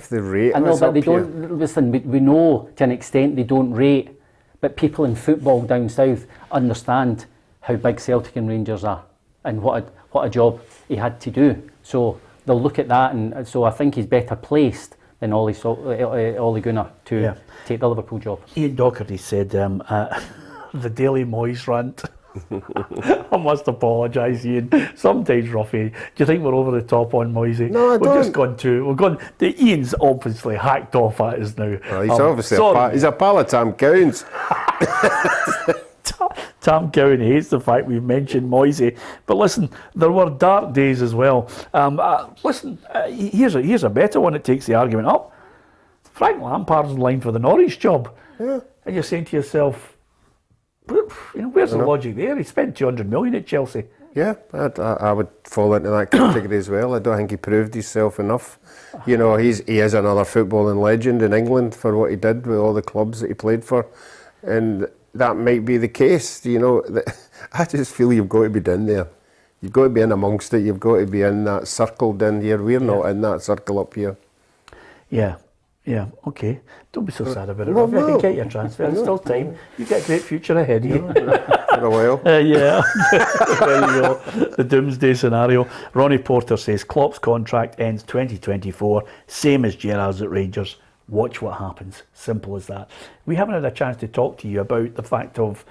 the rate. I know, but they don't listen. We know to an extent they don't rate, but people in football down south understand how big Celtic and Rangers are, and what a job he had to do. So they'll look at that, and so I think he's better placed than Ole Gunnar to take the Liverpool job. Ian Docherty said the Daily Moyes rant. I must apologise, Ian. Sometimes, Ruffy, do you think we're over the top on Moisey? No, I We've don't. just gone too. We've gone. The Ian's obviously hacked off at us now. Well, he's obviously sorry. he's a pal of Tam Cowan's. Tam Cowan hates the fact we've mentioned Moisey. But listen, there were dark days as well. Here's a better one that takes the argument up. Frank Lampard's in line for the Norwich job. Yeah. And you're saying to yourself, where's the logic there? He spent 200 million at Chelsea. Yeah, I would fall into that category as well. I don't think he proved himself enough. You know, he is another footballing legend in England for what he did with all the clubs that he played for. And that might be the case, you know. I just feel you've got to be down there. You've got to be in amongst it. You've got to be in that circle down here. We're not in that circle up here. Yeah, okay. Don't be so sad about it. Well, Ruffy. I no. can get your transfer. There's still time. You've got a great future ahead of you. For a while. Yeah, there you go. The doomsday scenario. Ronnie Porter says Klopp's contract ends 2024, same as Gerrard's at Rangers. Watch what happens. Simple as that. We haven't had a chance to talk to you about the fact of,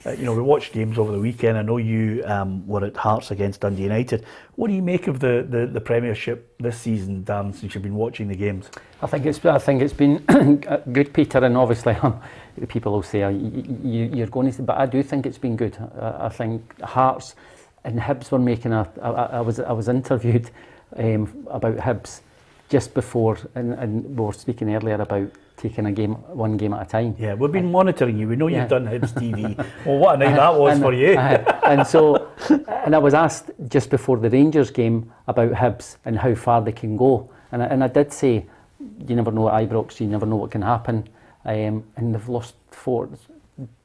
we watched games over the weekend. I know you were at Hearts against Dundee United. What do you make of the Premiership this season, Darren, since you've been watching the games? I think it's been good, Peter, and obviously the people will say you're going to, but I do think it's been good. I think Hearts and Hibs were making I was interviewed about Hibs just before, and we were speaking earlier about taking one game at a time. Yeah, we've been monitoring you. We know you've done Hibs TV. Well, what a night that was for you. And I was asked just before the Rangers game about Hibs and how far they can go. And I did say, you never know at Ibrox, you never know what can happen. And they've lost 4.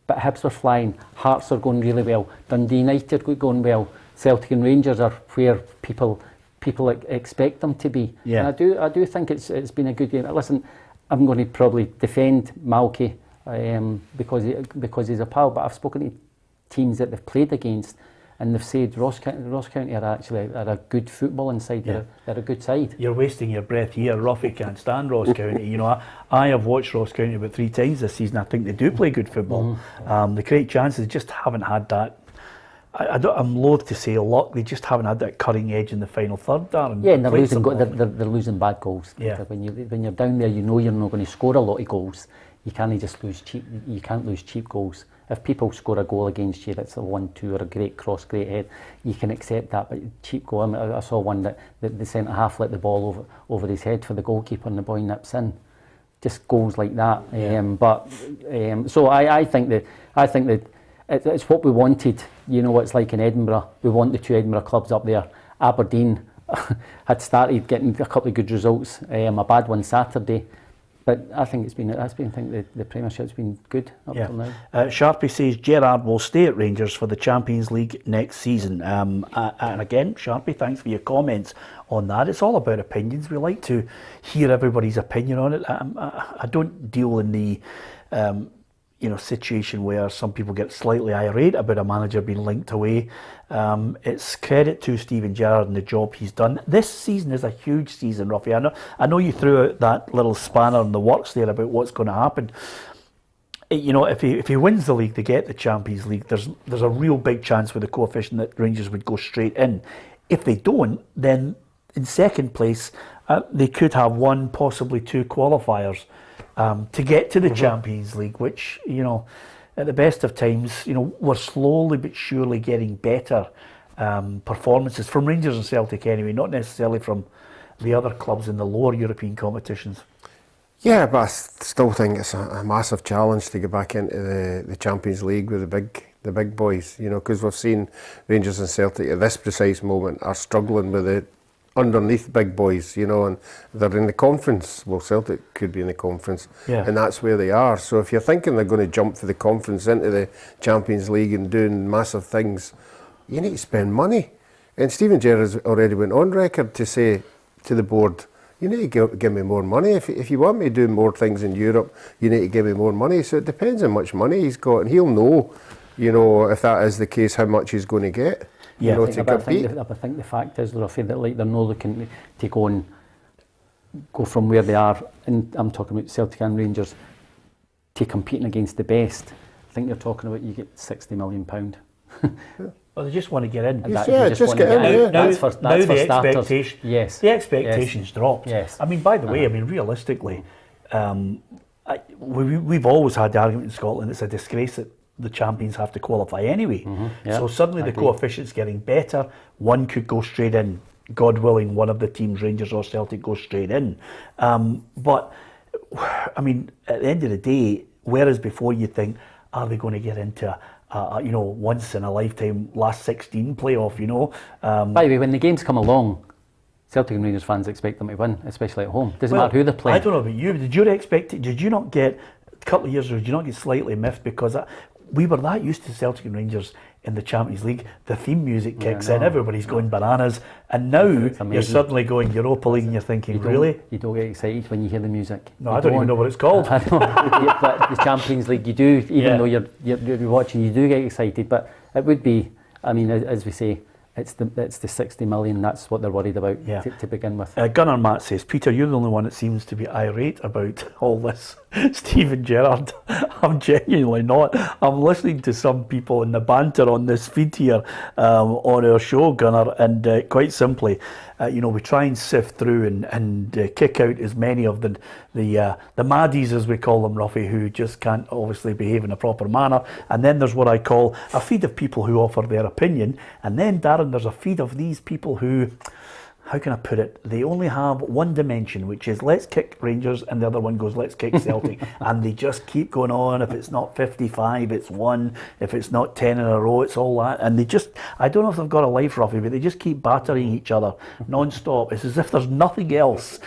But Hibs were flying. Hearts are going really well. Dundee United are going well. Celtic and Rangers are where people expect them to be. Yeah. And I do think it's been a good game. Listen, I'm going to probably defend Malky because he's a pal, but I've spoken to teams that they've played against, and they've said Ross County are a good footballing side. Yeah. They're a good side. You're wasting your breath here. Ruffy can't stand Ross County. You know, I have watched Ross County about 3 times this season. I think they do play good football. The create chances, just haven't had that. I'm loath to say luck. They just haven't had that cutting edge in the final third, Darren. Yeah, and they're losing bad goals. Yeah. When you're down there, you know you're not going to score a lot of goals. You can't just lose cheap. You can't lose cheap goals. If people score a goal against you, that's a 1-2 or a great cross, great head, you can accept that. But cheap goal. I mean, I saw one that the centre half let the ball over his head for the goalkeeper, and the boy nips in. Just goals like that. Yeah. So I think that it's what we wanted. You know what it's like in Edinburgh. We want the 2 Edinburgh clubs up there. Aberdeen had started getting a couple of good results. A bad one Saturday, but I think the Premiership's been good up till now. Sharpie says Gerrard will stay at Rangers for the Champions League next season. And again, Sharpie, thanks for your comments on that. It's all about opinions. We like to hear everybody's opinion on it. I don't deal in the situation where some people get slightly irate about a manager being linked away. It's credit to Steven Gerrard and the job he's done. This season is a huge season, Ruffy. I know you threw out that little spanner in the works there about what's going to happen. You know, if he wins the league, they get the Champions League. There's a real big chance with the coefficient that Rangers would go straight in. If they don't, then in second place, they could have 1, possibly 2 qualifiers to get to the Champions League, which, you know, at the best of times, you know, we're slowly but surely getting better performances from Rangers and Celtic anyway, not necessarily from the other clubs in the lower European competitions. Yeah, but I still think it's a massive challenge to get back into the Champions League with the big boys, you know, because we've seen Rangers and Celtic at this precise moment are struggling with it underneath big boys, you know, and they're in the conference. Well, Celtic could be in the conference, and that's where they are. So if you're thinking they're going to jump for the conference into the Champions League and doing massive things, you need to spend money. And Steven Gerrard has already went on record to say to the board, you need to give me more money. If you want me to do more things in Europe, you need to give me more money. So it depends on how much money he's got, and he'll know, you know, if that is the case, how much he's going to get. Yeah, you know, I think the fact is, Ruffy, that like they're not looking to go from where they are, and I'm talking about Celtic and Rangers, to competing against the best. I think you're talking about you get £60 million Well, they just want to get in. And that- Yeah, you just wanna get in, out. yeah. That's for, Now that's for the starters. expectation, Yes. the expectations dropped. Yes. I mean, by the way, I mean realistically, we've always had the argument in Scotland. It's a disgrace that the champions have to qualify anyway. yeah, So suddenly I the agree. coefficient's getting better. One could go straight in. God willing, one of the teams, Rangers or Celtic, goes straight in. But I mean, at the end of the day, whereas before you think, are they going to get into a once in a lifetime last 16 playoff? By the way, when the games come along, Celtic and Rangers fans expect them to win, especially at home. Doesn't matter who they're playing. I don't know about you. Did you expect it? Did you not get a couple of years ago? Did you not get slightly miffed because we were that used to Celtic and Rangers in the Champions League? The theme music kicks in, everybody's going bananas, and now you're suddenly going Europa League, and you're thinking, really? You don't get excited when you hear the music. No, I don't even know what it's called. I know, but the Champions League, you do, even though you're watching, you do get excited. But it would be, I mean, as we say, it's the 60 million. That's what they're worried about to begin with. Gunnar Matt says, Peter, you're the only one that seems to be irate about all this. Stephen Gerrard, I'm genuinely not. I'm listening to some people in the banter on this feed here on our show, Gunnar, and quite simply, we try and sift through and kick out as many of the maddies, as we call them, Ruffy, who just can't obviously behave in a proper manner. And then there's what I call a feed of people who offer their opinion. And then, Darren, there's a feed of these people who, how can I put it? They only have one dimension, which is let's kick Rangers, and the other one goes let's kick Celtic. And they just keep going on. If it's not 55, it's 1. If it's not 10 in a row, it's all that. And they just, I don't know if they've got a life, Ruffy, but they just keep battering each other non-stop. It's as if there's nothing else,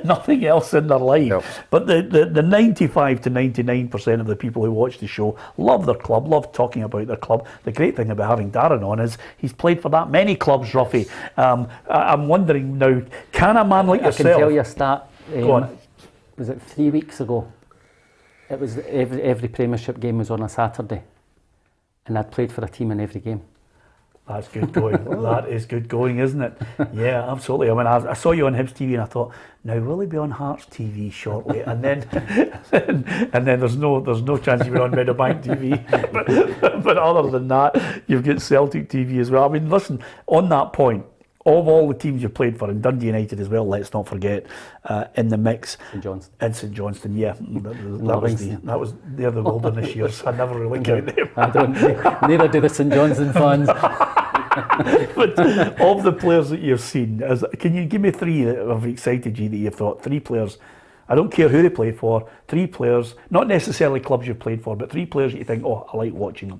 nothing else in their life. Yep. But the 95 to 99% of the people who watch the show love their club, love talking about their club. The great thing about having Darren on is he's played for that many clubs, Ruffy. I'm wondering now, can a man like yourself... I can tell you a stat. Go on. Was it 3 weeks ago? It was every Premiership game was on a Saturday, and I'd played for a team in every game. That's good going. That is good going, isn't it? Yeah, absolutely. I mean, I saw you on Hibs TV, and I thought, now will he be on Hearts TV shortly? And then, and then there's no chance you'll be on Meadowbank TV. But other than that, you've got Celtic TV as well. I mean, listen, on that point, of all the teams you've played for, and Dundee United as well, let's not forget, in the mix. St Johnstone. And St Johnstone, yeah. They're the wilderness years. I never really count them. I don't. Neither do the St Johnstone fans. But of the players that you've seen, can you give me 3 that have excited you, that you've thought, 3 players, I don't care who they play for, 3 players, not necessarily clubs you've played for, but 3 players that you think, oh, I like watching them.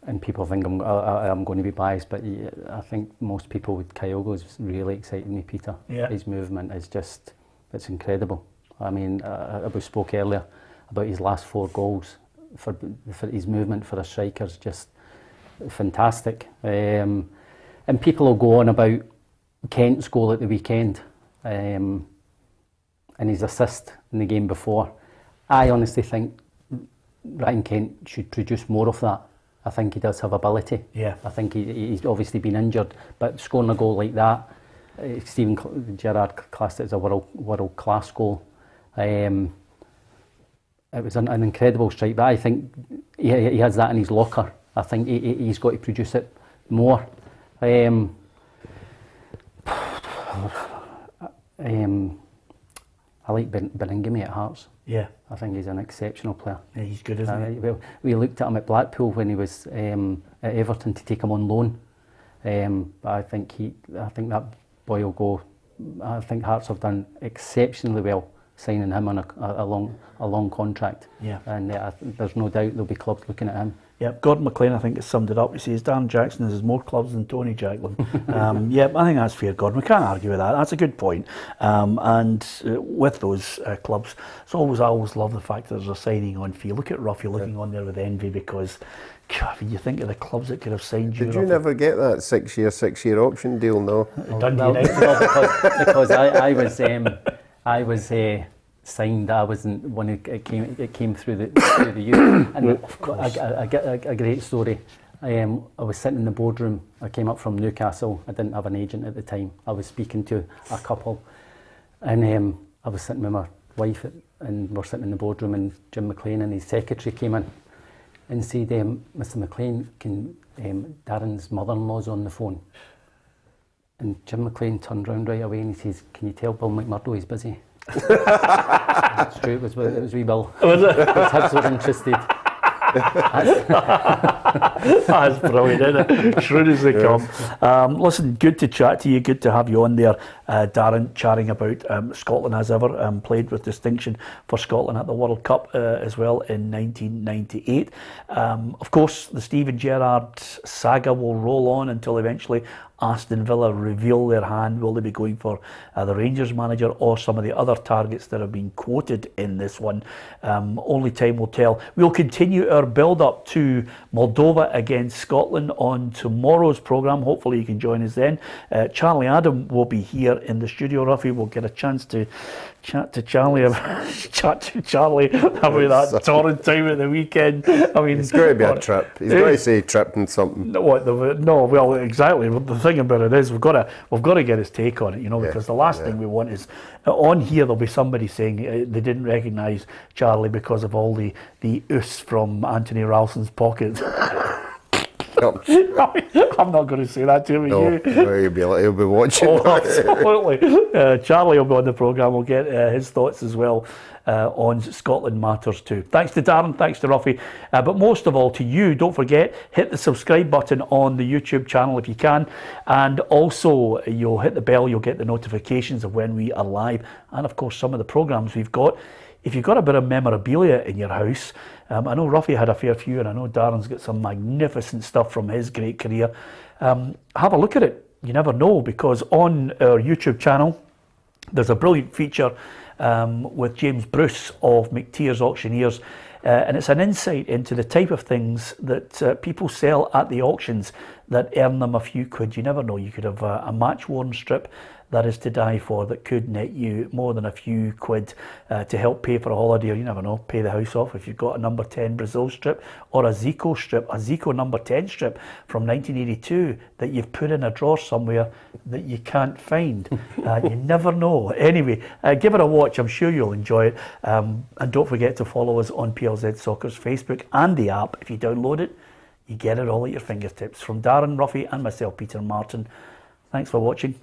And people think I'm going to be biased, but I think most people with Kyogo's really excited me, Peter. Yeah. His movement is just, it's incredible. I mean, we spoke earlier about his last 4 goals. For his movement for a striker is just fantastic. And people will go on about Kent's goal at the weekend and his assist in the game before. I honestly think Ryan Kent should produce more of that. I think he does have ability. Yeah. I think he's obviously been injured, but scoring a goal like that, Stephen Gerrard classed it as a world class goal. It was an incredible strike, but I think he has that in his locker. I think he's got to produce it more. I like Bellingham at Hearts. Yeah. I think he's an exceptional player. Yeah, he's good, isn't he? Well, we looked at him at Blackpool when he was at Everton to take him on loan. But I think that boy will go. I think Hearts have done exceptionally well signing him on a long contract. Yeah. And there's no doubt there'll be clubs looking at him. Yep, Gordon McLean, I think, has summed it up. He says Darren Jackson has more clubs than Tony Jacklin. Yep, I think that's fair, Gordon. We can't argue with that. That's a good point. And with those clubs, I always love the fact that there's a signing on fee. Look at Ruffy looking on there with envy because, God, when you think of the clubs that could have signed you. Did you never get that 6-year option deal? No. Dundee United. because I was signed. I wasn't when it came through the youth. And I get a great story. I was sitting in the boardroom. I came up from Newcastle. I didn't have an agent at the time. I was speaking to a couple, and I was sitting with my wife, and we're sitting in the boardroom. And Jim McLean and his secretary came in, and said, Mr. McLean, can Darren's mother-in-law's on the phone. And Jim McLean turned round right away and he says, can you tell Bill McMurdo he's busy? That's true, it was wee Bill. Was it? His hips were interested. That's brilliant, isn't it? Shrewd as they come. Listen, good to chat to you, good to have you on there, Darren, chatting about Scotland as ever, played with distinction for Scotland at the World Cup as well in 1998. Of course, the Steven Gerrard saga will roll on until eventually Aston Villa reveal their hand. Will they be going for the Rangers manager or some of the other targets that have been quoted in this one? Only time will tell. We'll continue our build-up to Moldova against Scotland on tomorrow's programme. Hopefully you can join us then. Charlie Adam will be here in the studio. Ruffy will get a chance to chat to Charlie about that torrid time at the weekend. I mean, it's got to be a trip. He's got to say trip and something. No, well, exactly. The thing about it is we've got to get his take on it, because the last thing we want is on here there'll be somebody saying they didn't recognise Charlie because of all the oos from Anthony Ralston's pocket. I'm not going to say that to him. No, he'll be watching. Oh, absolutely. Charlie will be on the programme. We'll get his thoughts as well on Scotland Matters too. Thanks to Darren, thanks to Ruffy, but most of all to you. Don't forget, hit the subscribe button on the YouTube channel if you can, and also you'll hit the bell, you'll get the notifications of when we are live, and of course some of the programmes we've got. If you've got a bit of memorabilia in your house, I know Ruffy had a fair few, and I know Darren's got some magnificent stuff from his great career. Have a look at it. You never know, because on our YouTube channel, there's a brilliant feature with James Bruce of McTeers Auctioneers, and it's an insight into the type of things that people sell at the auctions that earn them a few quid. You never know. You could have a match-worn strip that is to die for, that could net you more than a few quid to help pay for a holiday, or you never know, pay the house off if you've got a number 10 Brazil strip or a Zico number 10 strip from 1982 that you've put in a drawer somewhere that you can't find. You never know. Anyway, give it a watch. I'm sure you'll enjoy it. And don't forget to follow us on PLZ Soccer's Facebook and the app. If you download it, you get it all at your fingertips. From Darren, Ruffy and myself, Peter Martin, thanks for watching.